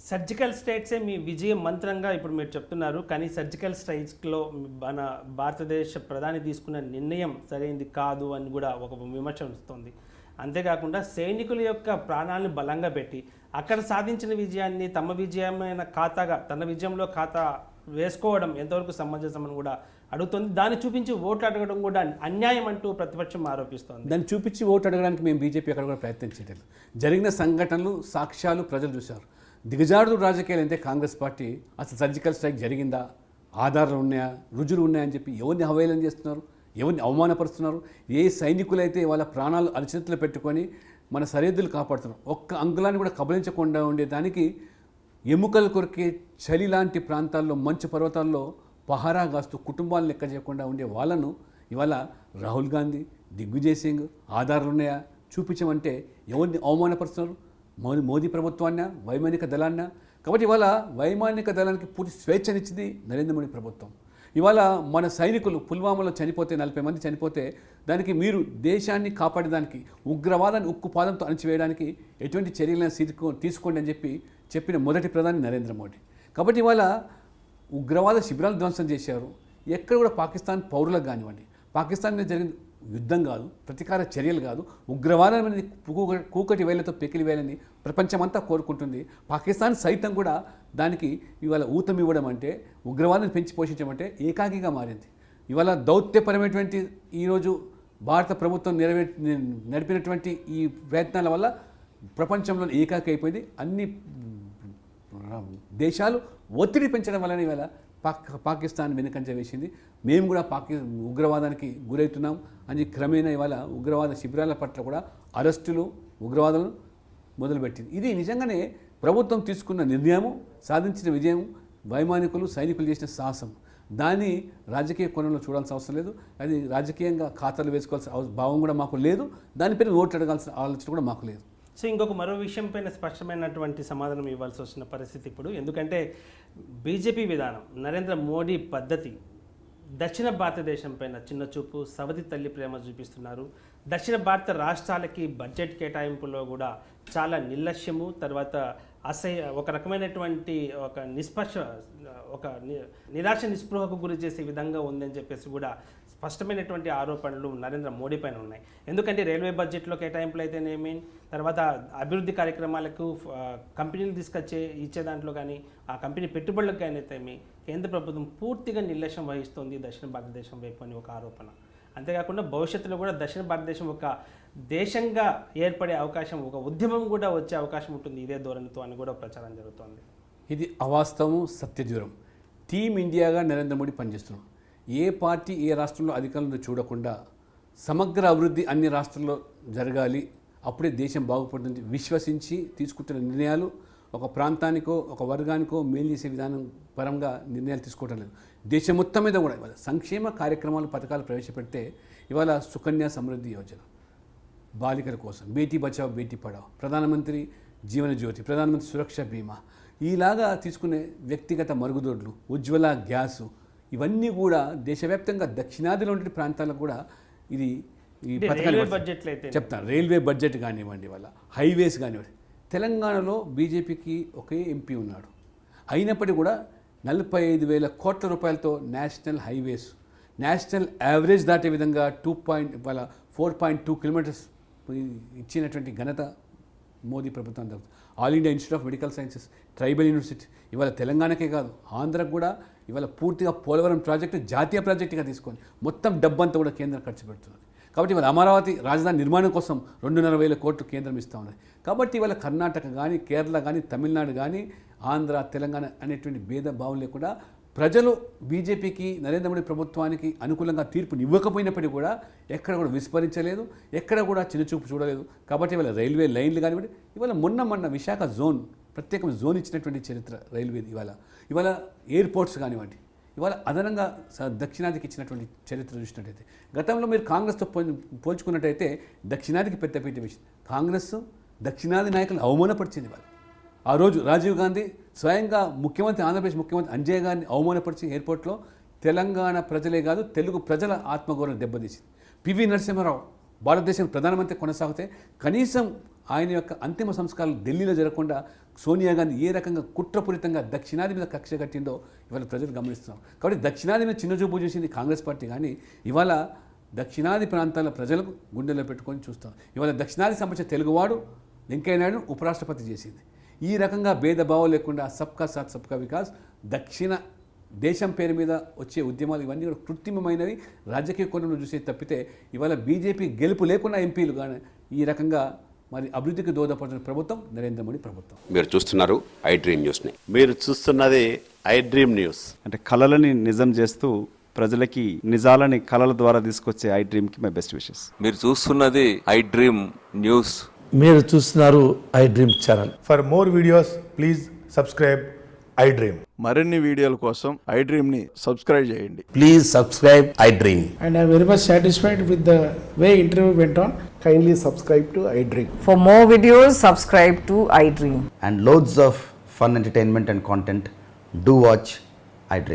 Surgical స్ట్రైక్సే మీ విజయ మంత్రంగా ఇప్పుడు మీరు చెప్తున్నారు. కానీ సర్జికల్ స్ట్రైక్స్లో మన భారతదేశ ప్రధాని తీసుకున్న నిర్ణయం సరైనది కాదు అని కూడా ఒక విమర్శ వస్తుంది. అంతేకాకుండా సైనికుల యొక్క ప్రాణాలను బలంగా పెట్టి అక్కడ సాధించిన విజయాన్ని తమ విజయమైన ఖాతాగా తన విజయంలో ఖాతా వేసుకోవడం ఎంతవరకు సమంజసమని కూడా అడుగుతుంది. దాన్ని చూపించి ఓట్లు అడగడం కూడా అన్యాయం అంటూ ప్రతిపక్షం ఆరోపిస్తోంది. దాన్ని చూపించి ఓటు అడగడానికి మేము బీజేపీ అక్కడ కూడా ప్రయత్నం చేయలేదు. జరిగిన సంఘటనలు సాక్ష్యాలు ప్రజలు చూశారు. దిగజారుడు రాజకీయాలు అంటే కాంగ్రెస్ పార్టీ అసలు సర్జికల్ స్ట్రైక్ జరిగిందా, ఆధారాలు ఉన్నాయా, రుజువులు ఉన్నాయని చెప్పి ఎవరిని అవహేళన చేస్తున్నారు, ఎవరిని అవమానపరుస్తున్నారు. ఏ సైనికులైతే వాళ్ళ ప్రాణాలు అరచేతులు పెట్టుకొని మన సరిహద్దులు కాపాడుతున్నారు, ఒక్క అంగుళాన్ని కూడా కబలించకుండా ఉండేదానికి ఎముకలు కొరికే చలి లాంటి ప్రాంతాల్లో మంచు పర్వతాల్లో పహారా కాస్తూ కుటుంబాలను లెక్క చేయకుండా ఉండే వాళ్ళను ఇవాళ రాహుల్ గాంధీ, దిగ్విజయ్ సింగ్ ఆధారాలు ఉన్నాయా చూపించమంటే ఎవరిని అవమానపరుస్తున్నారు? మోదీ ప్రభుత్వాన్న, వైమానిక దళాన్న. కాబట్టి ఇవాళ వైమానిక దళానికి పూర్తి స్వేచ్ఛనిచ్చింది నరేంద్ర మోడీ ప్రభుత్వం. ఇవాళ మన సైనికులు పుల్వామాలో చనిపోతే 40 మంది చనిపోతే దానికి మీరు దేశాన్ని కాపాడేదానికి ఉగ్రవాదాన్ని ఉక్కుపాదంతో అణచివేయడానికి ఎటువంటి చర్యలను తీసుకోండి అని చెప్పిన మొదటి ప్రధాని నరేంద్ర మోడీ. కాబట్టి ఇవాళ ఉగ్రవాద శిబిరాలు ధ్వంసం చేశారు. ఎక్కడ కూడా పాకిస్తాన్ పౌరులకు కానివ్వండి, పాకిస్తాన్ మీద జరిగిన యుద్ధం కాదు, ప్రతీకార చర్యలు కాదు, ఉగ్రవాదం అనేది కూకటి వేళ్లతో పెకిలి వేయాలని ప్రపంచమంతా కోరుకుంటుంది. పాకిస్తాన్ సైతం కూడా దానికి ఇవాళ ఊతం ఇవ్వడం అంటే, ఉగ్రవాదాన్ని పెంచి పోషించమంటే ఏకాకిగా మారింది. ఇవాళ దౌత్యపరమైనటువంటి ఈరోజు భారత ప్రభుత్వం నడిపినటువంటి ఈ ప్రయత్నాల వల్ల ప్రపంచంలో ఏకాకి అయిపోయింది. అన్ని దేశాలు ఒత్తిడి పెంచడం వలన ఇవాళ పాకిస్తాన్ వెనుకంజ వేసింది. మేము కూడా ఉగ్రవాదానికి గురవుతున్నాం అని క్రమేణా ఇవాళ ఉగ్రవాద శిబిరాల పట్ల కూడా అరెస్టులు, ఉగ్రవాదాలను మొదలుపెట్టింది. ఇది నిజంగానే ప్రభుత్వం తీసుకున్న నిర్ణయము, సాధించిన విజయం, వైమానికులు సైనికులు చేసిన సాహసం. దాన్ని రాజకీయ కోణంలో చూడాల్సిన అవసరం లేదు. అది రాజకీయంగా ఖాతాలు వేసుకోవాల్సిన భావం కూడా మాకు లేదు. దానిపైన ఓట్లు అడగాల్సిన ఆలోచన కూడా మాకు లేదు. సో ఇంకొక మరో విషయం పైన స్పష్టమైనటువంటి సమాధానం ఇవ్వాల్సి వచ్చిన పరిస్థితి ఇప్పుడు. ఎందుకంటే బీజేపీ విధానం, నరేంద్ర మోడీ పద్ధతి దక్షిణ భారతదేశం పైన చిన్న చూపు, సవతి తల్లి ప్రేమ చూపిస్తున్నారు. దక్షిణ భారత రాష్ట్రాలకి బడ్జెట్ కేటాయింపులో కూడా చాలా నిర్లక్ష్యము, తర్వాత ఒక రకమైనటువంటి నిరాశ నిస్పృహకు గురి చేసే విధంగా ఉందని చెప్పేసి కూడా స్పష్టమైనటువంటి ఆరోపణలు నరేంద్ర మోడీ పైన ఉన్నాయి. ఎందుకంటే రైల్వే బడ్జెట్లో కేటాయింపులు అయితేనేమి, తర్వాత అభివృద్ధి కార్యక్రమాలకు కంపెనీలు ఇచ్చే దాంట్లో కానీ, ఆ కంపెనీ పెట్టుబడులకు కానీ అయితేమి కేంద్ర ప్రభుత్వం పూర్తిగా నిర్లక్ష్యం వహిస్తుంది దక్షిణ భారతదేశం వైపు అని ఒక ఆరోపణ. అంతేకాకుండా భవిష్యత్తులో కూడా దక్షిణ భారతదేశం ఒక దేశంగా ఏర్పడే అవకాశం, ఒక ఉద్యమం కూడా వచ్చే అవకాశం ఉంటుంది ఇదే ధోరణితో అని కూడా ప్రచారం జరుగుతోంది. ఇది అవాస్తవం, సత్యదూరం. టీమ్ ఇండియాగా నరేంద్ర మోడీ పనిచేస్తున్నాడు. ఏ పార్టీ ఏ రాష్ట్రంలో అధికారంలో చూడకుండా సమగ్ర అభివృద్ధి అన్ని రాష్ట్రాల్లో జరగాలి, అప్పుడే దేశం బాగుపడుతుంది విశ్వసించి తీసుకుంటున్న నిర్ణయాలు ఒక ప్రాంతానికో ఒక వర్గానికో మేలు చేసే విధానం పరంగా నిర్ణయాలు తీసుకోవటం లేదు. దేశం మొత్తం మీద కూడా ఇవాళ సంక్షేమ కార్యక్రమాలు, పథకాలు ప్రవేశపెడితే ఇవాళ సుకన్య సమృద్ధి యోజన బాలికల కోసం, బేటీ బచావ్ బేటీ పడావ్, ప్రధానమంత్రి జీవన జ్యోతి, ప్రధానమంత్రి సురక్ష బీమా, ఈలాగా తీసుకునే వ్యక్తిగత మరుగుదొడ్లు, ఉజ్వల గ్యాసు, ఇవన్నీ కూడా దేశవ్యాప్తంగా దక్షిణాదిలో ఉండే ప్రాంతాలకు కూడా ఇది ఈ పథకాలు చెప్తాను. రైల్వే బడ్జెట్ కానివ్వండి, వాళ్ళ హైవేస్ కానివ్వండి. తెలంగాణలో బీజేపీకి ఒకే ఎంపీ ఉన్నాడు. అయినప్పటికీ కూడా 45,000 కోట్ల రూపాయలతో నేషనల్ హైవేస్, నేషనల్ యావరేజ్ దాటే విధంగా 4.2 కిలోమీటర్స్ ఇచ్చినటువంటి ఘనత మోదీ ప్రభుత్వం జరుగుతుంది. All India institute of medical sciences, tribal university ఇవాళ తెలంగాణకే కాదు ఆంధ్రకు కూడా ఇవాళ పూర్తిగా పోలవరం ప్రాజెక్టు జాతీయ ప్రాజెక్టుగా తీసుకొని మొత్తం డబ్బంతా కూడా కేంద్రం ఖర్చు పెడుతున్నది. కాబట్టి ఇవాళ అమరావతి రాజధాని నిర్మాణం కోసం 2,500 కోట్లు కేంద్రం ఇస్తూ ఉన్నది. కాబట్టి ఇవాళ కర్ణాటక కానీ, కేరళ కానీ, తమిళనాడు కానీ, ఆంధ్ర, తెలంగాణ అనేటువంటి భేదభావం లేకుండా ప్రజలు బీజేపీకి, నరేంద్ర మోడీ ప్రభుత్వానికి అనుకూలంగా తీర్పుని ఇవ్వకపోయినప్పటికీ కూడా ఎక్కడ కూడా విస్మరించలేదు, ఎక్కడ కూడా చిన్నచూపు చూడలేదు. కాబట్టి ఇవాళ రైల్వే లైన్లు కానివ్వండి, ఇవాళ మొన్న విశాఖ జోన్, ప్రత్యేకమైన జోన్ ఇచ్చినటువంటి చరిత్ర రైల్వేది. ఇవాళ ఎయిర్పోర్ట్స్ కానివ్వండి, ఇవాళ అదనంగా దక్షిణాదికి ఇచ్చినటువంటి చరిత్ర చూసినట్టయితే, గతంలో మీరు కాంగ్రెస్తో పోల్చుకున్నట్టయితే దక్షిణాదికి పెద్దపీట వేసింది. కాంగ్రెస్ దక్షిణాది నాయకులను అవమానపరిచింది. ఆ రోజు రాజీవ్ గాంధీ స్వయంగా ఆంధ్రప్రదేశ్ ముఖ్యమంత్రి అంజయ్ గారిని అవమానపరిచి ఎయిర్పోర్ట్లో తెలంగాణ ప్రజలే కాదు తెలుగు ప్రజల ఆత్మగౌరవం దెబ్బతీసింది. పివి నరసింహారావు భారతదేశం ప్రధానమంత్రి కొనసాగితే కనీసం ఆయన యొక్క అంతిమ సంస్కారాలు ఢిల్లీలో జరగకుండా సోనియా గాంధీ ఏ రకంగా కుట్రపూరితంగా దక్షిణాది మీద కక్ష కట్టిందో ఇవాళ ప్రజలు గమనిస్తున్నాం. కాబట్టి దక్షిణాది మీద చిన్నచూపు చూసింది కాంగ్రెస్ పార్టీ, కానీ ఇవాళ దక్షిణాది ప్రాంతాల ప్రజలకు గుండెల్లో పెట్టుకొని చూస్తాం. ఇవాళ దక్షిణాది సంబంధించిన తెలుగువాడు వెంకయ్య నాయుడు ఉపరాష్ట్రపతి చేసింది. ఈ రకంగా భేదభావం లేకుండా సబ్కా సాత్ సబ్కా వికాస్, దక్షిణ దేశం పేరు మీద వచ్చే ఉద్యమాలు ఇవన్నీ కూడా కృత్రిమమైనవి, రాజకీయ కోణంలో చూసే తప్పితే ఇవాళ బీజేపీ గెలుపు లేకుండా ఎంపీలు కానీ ఈ రకంగా మరి అభివృద్ధికి దోహదపడుతున్న ప్రభుత్వం నరేంద్ర మోడీ ప్రభుత్వం. మీరు చూస్తున్నారు ఐ డ్రీమ్ న్యూస్ని. మీరు చూస్తున్నది ఐ డ్రీమ్ న్యూస్. అంటే కళలని నిజం చేస్తూ ప్రజలకి నిజాలని కళల ద్వారా తీసుకొచ్చే ఐ డ్రీమ్కి మై బెస్ట్ విషెస్. మీరు చూస్తున్నది ఐ డ్రీమ్ న్యూస్. మీరు చూస్తున్నారు I dream channel. For more videos, please subscribe iDream. మరిన్ని వీడియోల కోసం ఐ డ్రీమ్ని సబ్స్క్రైబ్ చేయండి. Please subscribe I dream. And I'm very much satisfied with the way interview went on. Kindly subscribe to iDream. For more videos, subscribe to iDream. And loads of fun entertainment and content. Do watch iDream.